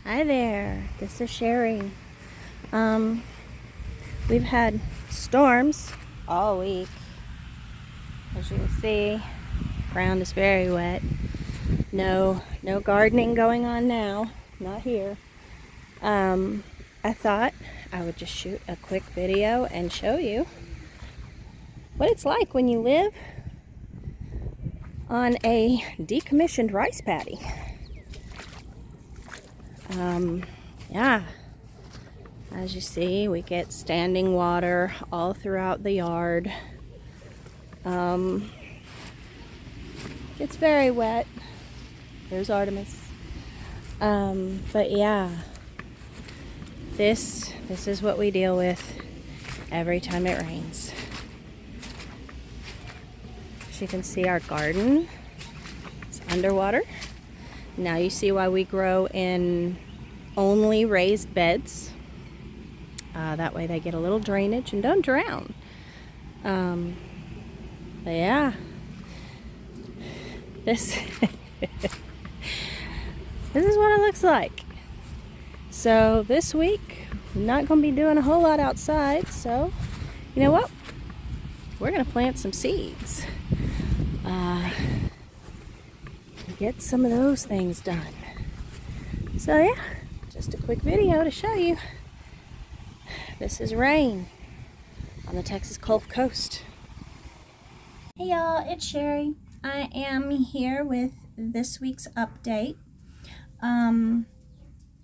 Hi there, this is Sherry. We've had storms all week. As you can see, ground is very wet. No gardening going on now, not here. I thought I would just shoot a quick video and show you what it's like when you live on a decommissioned rice paddy. Yeah. As you see, we get standing water all throughout the yard. It's very wet. There's Artemis. But yeah, this is what we deal with every time it rains. As you can see, our garden is underwater. Now you see why we grow in only raised beds. That way they get a little drainage and don't drown. But yeah, this this is what it looks like. So this week, I'm not going to be doing a whole lot outside. So, you know what? We're going to plant some seeds. Get some of those things done. So yeah, just a quick video to show you. This is rain on the Texas Gulf Coast. Hey y'all, it's Sherry. I am here with this week's update.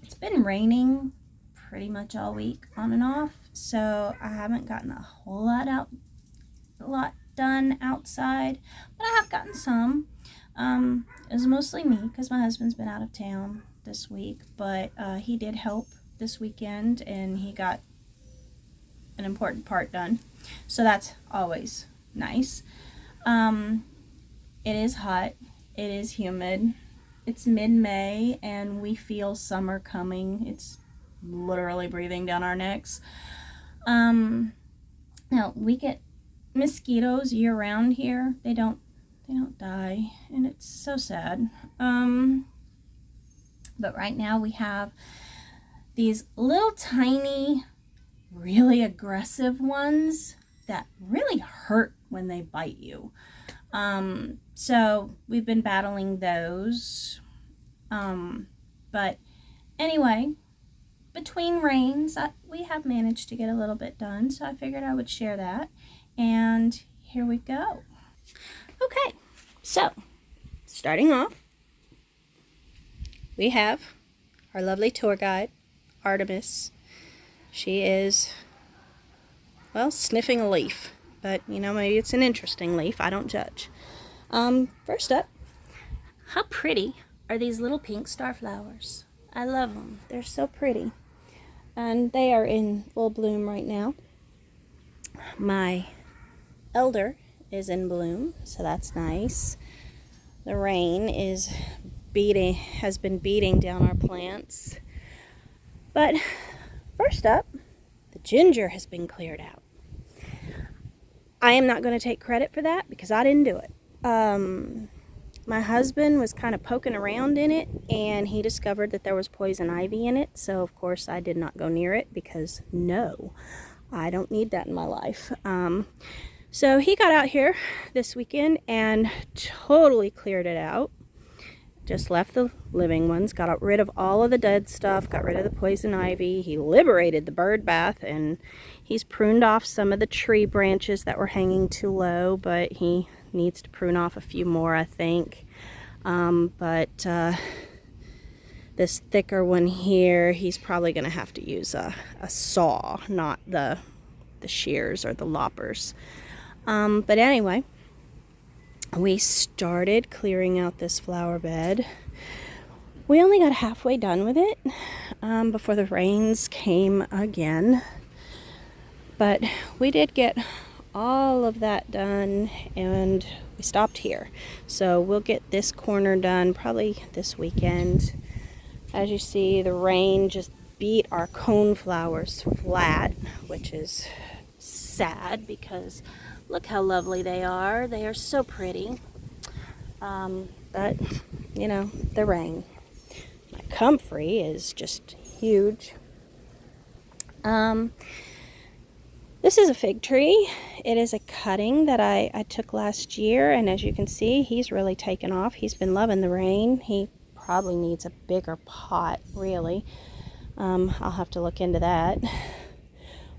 It's been raining pretty much all week on and off, so I haven't gotten a whole lot done outside, but I have gotten some. It was mostly me because my husband's been out of town this week, but he did help this weekend and he got an important part done, so that's always nice. It is hot, it is humid, it's mid-May and we feel summer coming. It's literally breathing down our necks. Now we get mosquitoes year-round here. They don't die, and it's so sad. But right now we have these little tiny, really aggressive ones that really hurt when they bite you. So we've been battling those. But anyway, between rains, we have managed to get a little bit done, so I figured I would share that. And here we go. Okay, so starting off, we have our lovely tour guide, Artemis. She is, well, sniffing a leaf, but you know, maybe it's an interesting leaf. I don't judge. First up, how pretty are these little pink star flowers? I love them. They're so pretty, and they are in full bloom right now. My elder is in bloom, so that's nice. The rain has been beating down our plants. But first up, the ginger has been cleared out. I am not going to take credit for that because I didn't do it. My husband was kind of poking around in it and he discovered that there was poison ivy in it. So of course I did not go near it because no, I don't need that in my life. So he got out here this weekend and totally cleared it out. Just left the living ones, got rid of all of the dead stuff, got rid of the poison ivy. He liberated the bird bath, and he's pruned off some of the tree branches that were hanging too low, but he needs to prune off a few more, I think. This thicker one here, he's probably going to have to use a saw, not the shears or the loppers. But anyway, we started clearing out this flower bed. We only got halfway done with it before the rains came again. But we did get all of that done and we stopped here. So we'll get this corner done probably this weekend. As you see, the rain just beat our coneflowers flat, which is sad because look how lovely they are. They are so pretty. But, you know, the rain. My comfrey is just huge. This is a fig tree. It is a cutting that I took last year, and as you can see, he's really taken off. He's been loving the rain. He probably needs a bigger pot, really. I'll have to look into that.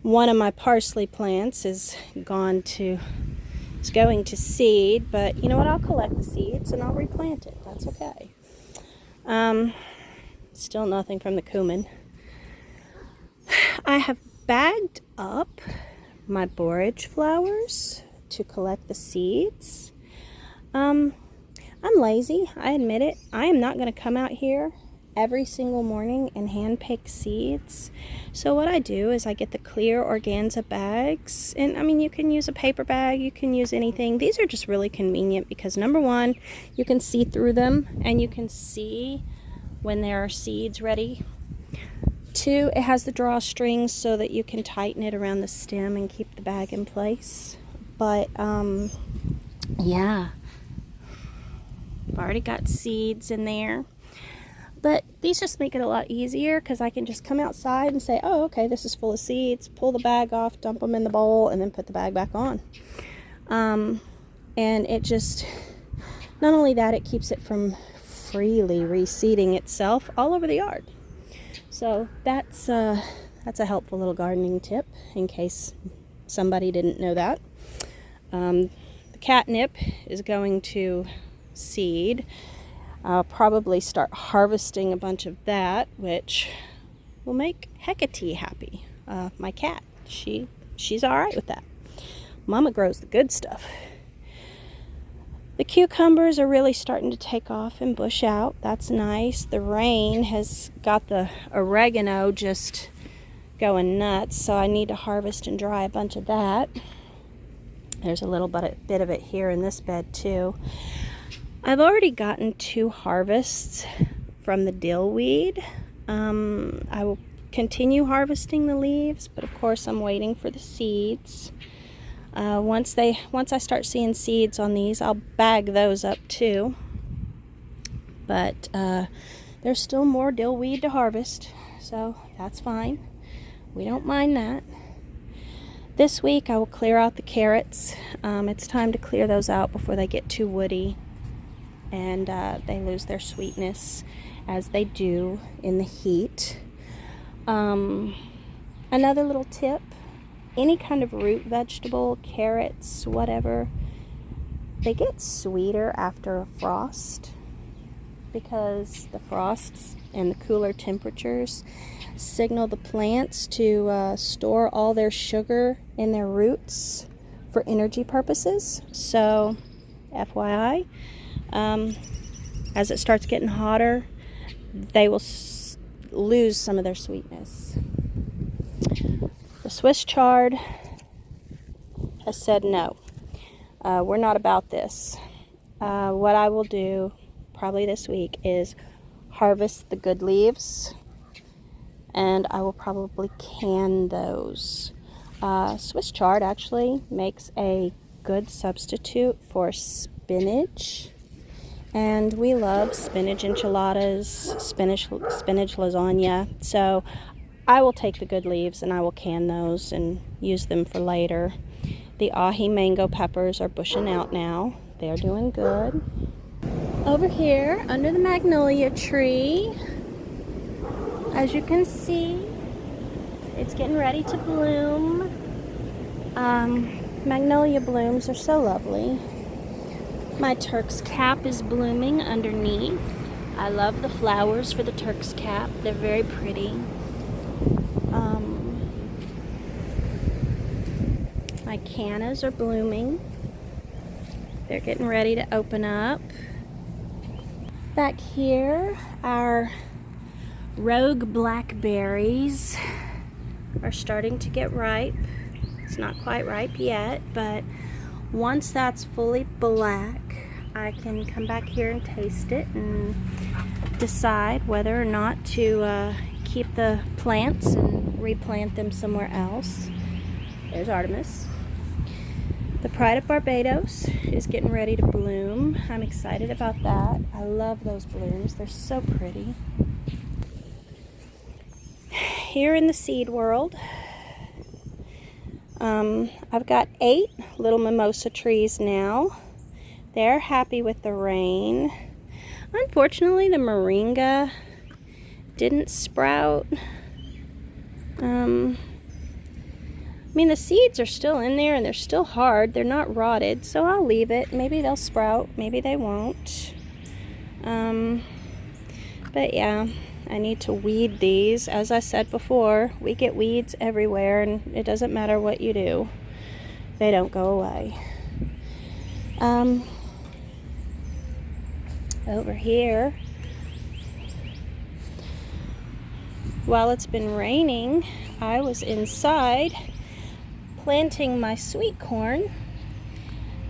One of my parsley plants is going to seed, but you know what? I'll collect the seeds and I'll replant it. That's okay. Still nothing from the cumin. I have bagged up my borage flowers to collect the seeds. I'm lazy, I admit it. I am not going to come out here every single morning and hand pick seeds. So what I do is I get the clear organza bags, and I mean, you can use a paper bag, you can use anything. These are just really convenient because number one, you can see through them and you can see when there are seeds ready. Two, it has the drawstrings so that you can tighten it around the stem and keep the bag in place. But yeah, I've already got seeds in there. But these just make it a lot easier because I can just come outside and say, oh, okay, this is full of seeds, pull the bag off, dump them in the bowl, and then put the bag back on. And it just, not only that, it keeps it from freely reseeding itself all over the yard. So that's a helpful little gardening tip in case somebody didn't know that. The catnip is going to seed. I'll probably start harvesting a bunch of that, which will make Hecate happy. My cat, she's all right with that. Mama grows the good stuff. The cucumbers are really starting to take off and bush out. That's nice. The rain has got the oregano just going nuts, so I need to harvest and dry a bunch of that. There's a little bit of it here in this bed too. I've already gotten 2 harvests from the dill weed. I will continue harvesting the leaves, but of course I'm waiting for the seeds. Once I start seeing seeds on these, I'll bag those up too. But there's still more dill weed to harvest, so that's fine. We don't mind that. This week I will clear out the carrots. It's time to clear those out before they get too woody and they lose their sweetness as they do in the heat. Another little tip, any kind of root vegetable, carrots, whatever, they get sweeter after a frost because the frosts and the cooler temperatures signal the plants to store all their sugar in their roots for energy purposes. So FYI, as it starts getting hotter, they will lose some of their sweetness. The Swiss chard has said no. We're not about this. What I will do probably this week is harvest the good leaves, and I will probably can those. Swiss chard actually makes a good substitute for spinach, and we love spinach enchiladas, spinach lasagna. So I will take the good leaves and I will can those and use them for later. The ahi mango peppers are bushing out now. They're doing good. Over here under the magnolia tree, as you can see, it's getting ready to bloom. Magnolia blooms are so lovely. My Turk's cap is blooming underneath. I love the flowers for the Turk's cap. They're very pretty. My cannas are blooming. They're getting ready to open up. Back here, our rogue blackberries are starting to get ripe. It's not quite ripe yet, but once that's fully black, I can come back here and taste it and decide whether or not to keep the plants and replant them somewhere else. There's Artemis. The Pride of Barbados is getting ready to bloom. I'm excited about that. I love those blooms. They're so pretty. here in the seed world, I've got 8 little mimosa trees now. They're happy with the rain. Unfortunately, the moringa didn't sprout. I mean, the seeds are still in there and they're still hard. They're not rotted, so I'll leave it. Maybe they'll sprout, maybe they won't. But yeah, I need to weed these. As I said before, we get weeds everywhere and it doesn't matter what you do. They don't go away. Over here, while it's been raining, I was inside planting my sweet corn.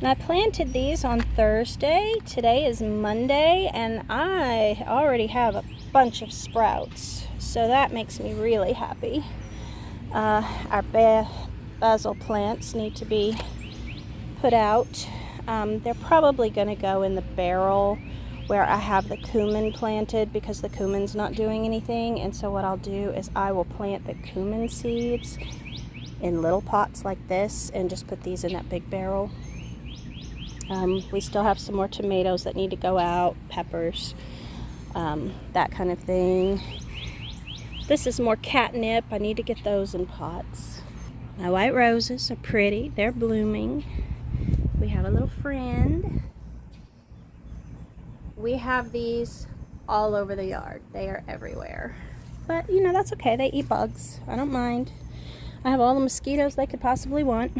And I planted these on Thursday. Today is Monday, and I already have a bunch of sprouts. So that makes me really happy. Our basil plants need to be put out. They're probably going to go in the barrel where I have the cumin planted because the cumin's not doing anything. And so what I'll do is I will plant the cumin seeds in little pots like this and just put these in that big barrel. We still have some more tomatoes that need to go out, peppers, that kind of thing. This is more catnip. I need to get those in pots. My white roses are pretty. They're blooming. We have a little friend. We have these all over the yard. They are everywhere. But, you know, that's okay. They eat bugs. I don't mind. I have all the mosquitoes they could possibly want.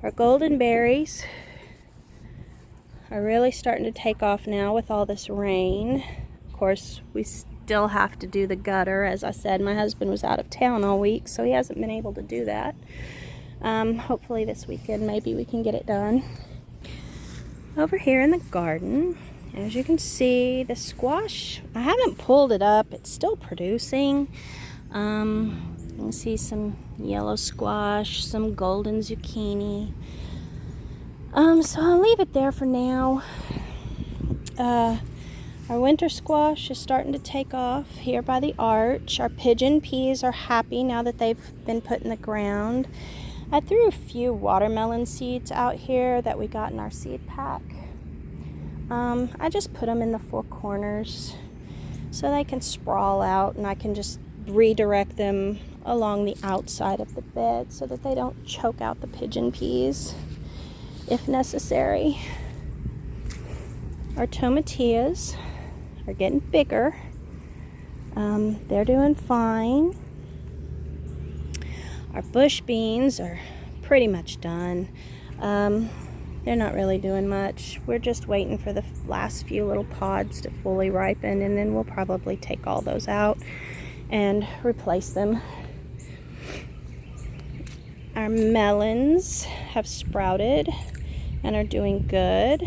Our golden berries are really starting to take off now with all this rain. Of course, we still have to do the gutter. As I said, my husband was out of town all week, so he hasn't been able to do that. Hopefully this weekend maybe we can get it done. Over here in the garden, as you can see, the squash, I haven't pulled it up. It's still producing. You can see some yellow squash, some golden zucchini. So I'll leave it there for now. Our winter squash is starting to take off here by the arch. Our pigeon peas are happy now that they've been put in the ground. I threw a few watermelon seeds out here that we got in our seed pack. I just put them in the 4 corners so they can sprawl out, and I can just redirect them along the outside of the bed so that they don't choke out the pigeon peas if necessary. Our tomatillas are getting bigger. They're doing fine. Our bush beans are pretty much done. They're not really doing much. We're just waiting for the last few little pods to fully ripen, and then we'll probably take all those out and replace them. Our melons have sprouted and are doing good.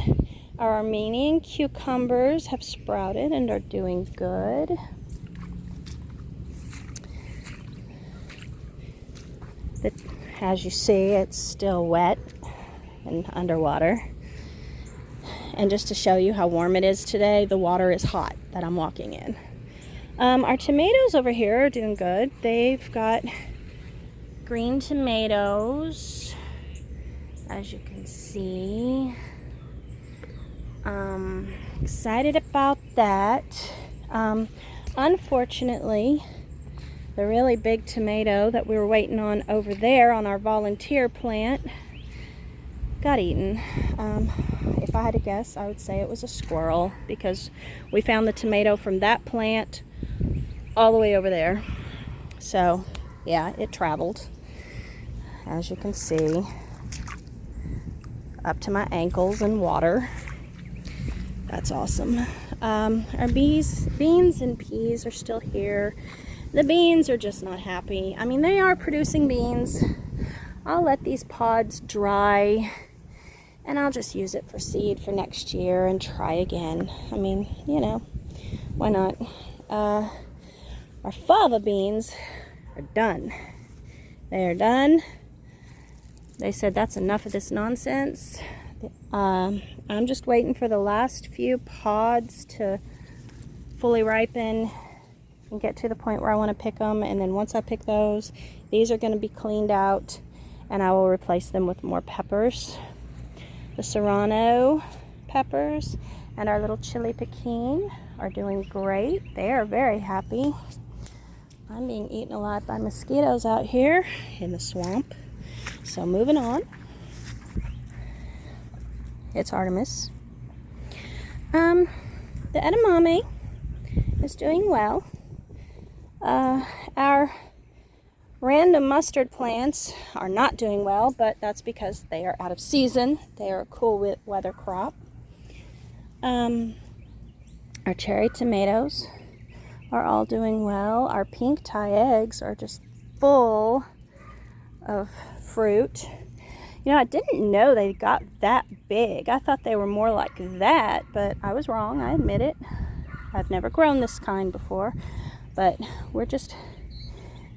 Our Armenian cucumbers have sprouted and are doing good. As you see, it's still wet and underwater. And just to show you how warm it is today, the water is hot that I'm walking in. Our tomatoes over here are doing good. They've got green tomatoes, as you can see. Excited about that. Unfortunately, the really big tomato that we were waiting on over there on our volunteer plant got eaten. If I had to guess, I would say it was a squirrel, because we found the tomato from that plant all the way over there. So yeah, it traveled, as you can see, up to my ankles in water. That's awesome. Our beans and peas are still here. The beans are just not happy. I mean, they are producing beans. I'll let these pods dry, and I'll just use it for seed for next year and try again. I mean, you know, why not? Our fava beans are done. They are done. They said that's enough of this nonsense. I'm just waiting for the last few pods to fully ripen, and get to the point where I want to pick them. And then once I pick those, these are going to be cleaned out, and I will replace them with more peppers. The serrano peppers and our little chili piquin are doing great. They are very happy. I'm being eaten alive by mosquitoes out here in the swamp. So moving on. It's Artemis. The edamame is doing well. Our random mustard plants are not doing well, but that's because they are out of season. They are a cool weather crop. Our cherry tomatoes are all doing well. Our pink Thai eggs are just full of fruit. You know, I didn't know they got that big. I thought they were more like that, but I was wrong. I admit it. I've never grown this kind before, but we're just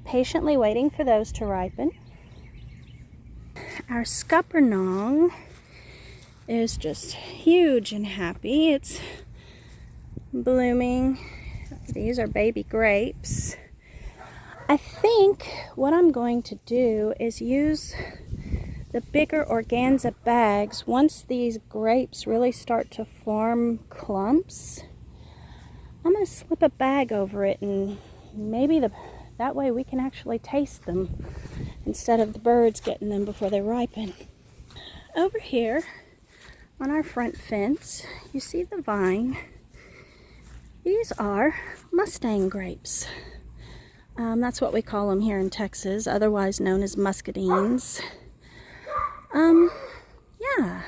patiently waiting for those to ripen. Our scuppernong is just huge and happy. It's blooming. These are baby grapes. I think what I'm going to do is use the bigger organza bags. Once these grapes really start to form clumps, I'm going to slip a bag over it, and maybe that way we can actually taste them instead of the birds getting them before they ripen. Over here on our front fence, you see the vine. These are Mustang grapes. That's what we call them here in Texas, otherwise known as muscadines. Yeah.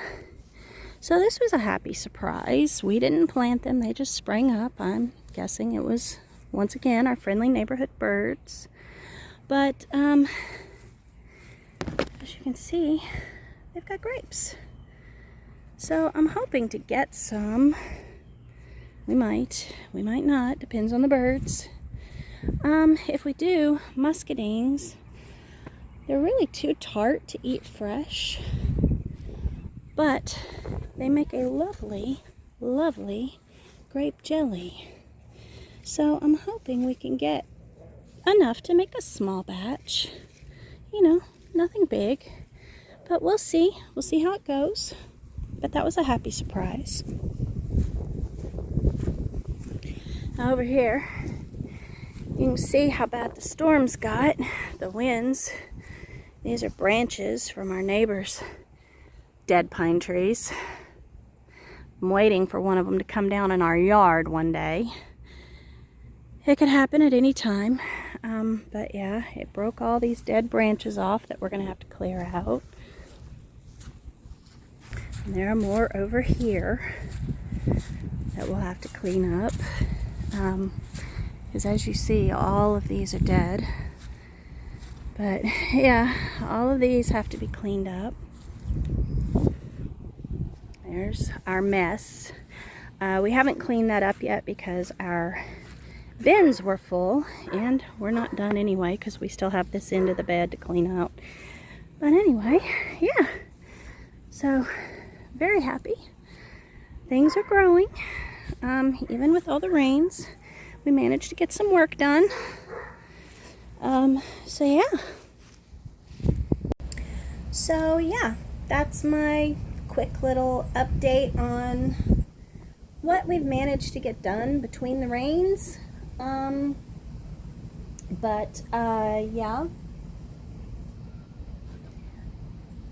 So this was a happy surprise. We didn't plant them, they just sprang up. I'm guessing it was, once again, our friendly neighborhood birds. But, as you can see, they've got grapes. So I'm hoping to get some. We might not, depends on the birds. If we do, muscadines, they're really too tart to eat fresh, but they make a lovely, lovely grape jelly. So I'm hoping we can get enough to make a small batch. You know, nothing big, but we'll see. We'll see how it goes. But that was a happy surprise. Over here, you can see how bad the storms got, the winds. These are branches from our neighbor's dead pine trees. I'm waiting for one of them to come down in our yard one day. It could happen at any time. But yeah, it broke all these dead branches off that we're going to have to clear out. And there are more over here that we'll have to clean up. Because as you see, all of these are dead. But yeah, all of these have to be cleaned up. There's our mess. We haven't cleaned that up yet because our bins were full, and we're not done anyway because we still have this end of the bed to clean out. But anyway, yeah. So, very happy. Things are growing. Even with all the rains, we managed to get some work done. So yeah, that's my quick little update on what we've managed to get done between the rains. Yeah,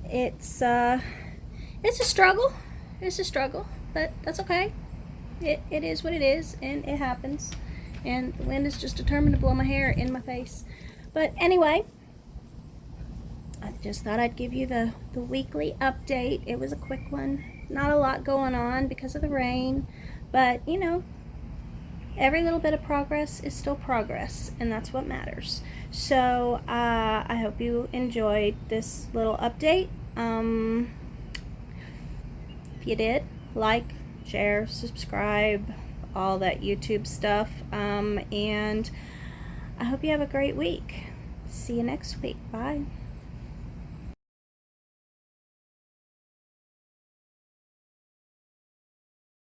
it's a struggle. It's a struggle, but that's okay. It is what it is, and it happens. And the wind is just determined to blow my hair in my face. But anyway, I just thought I'd give you the weekly update. It was a quick one. Not a lot going on because of the rain. But, you know, every little bit of progress is still progress, and that's what matters. So, I hope you enjoyed this little update. If you did, like, share, subscribe, all that YouTube stuff, and I hope you have a great week. See you next week. Bye.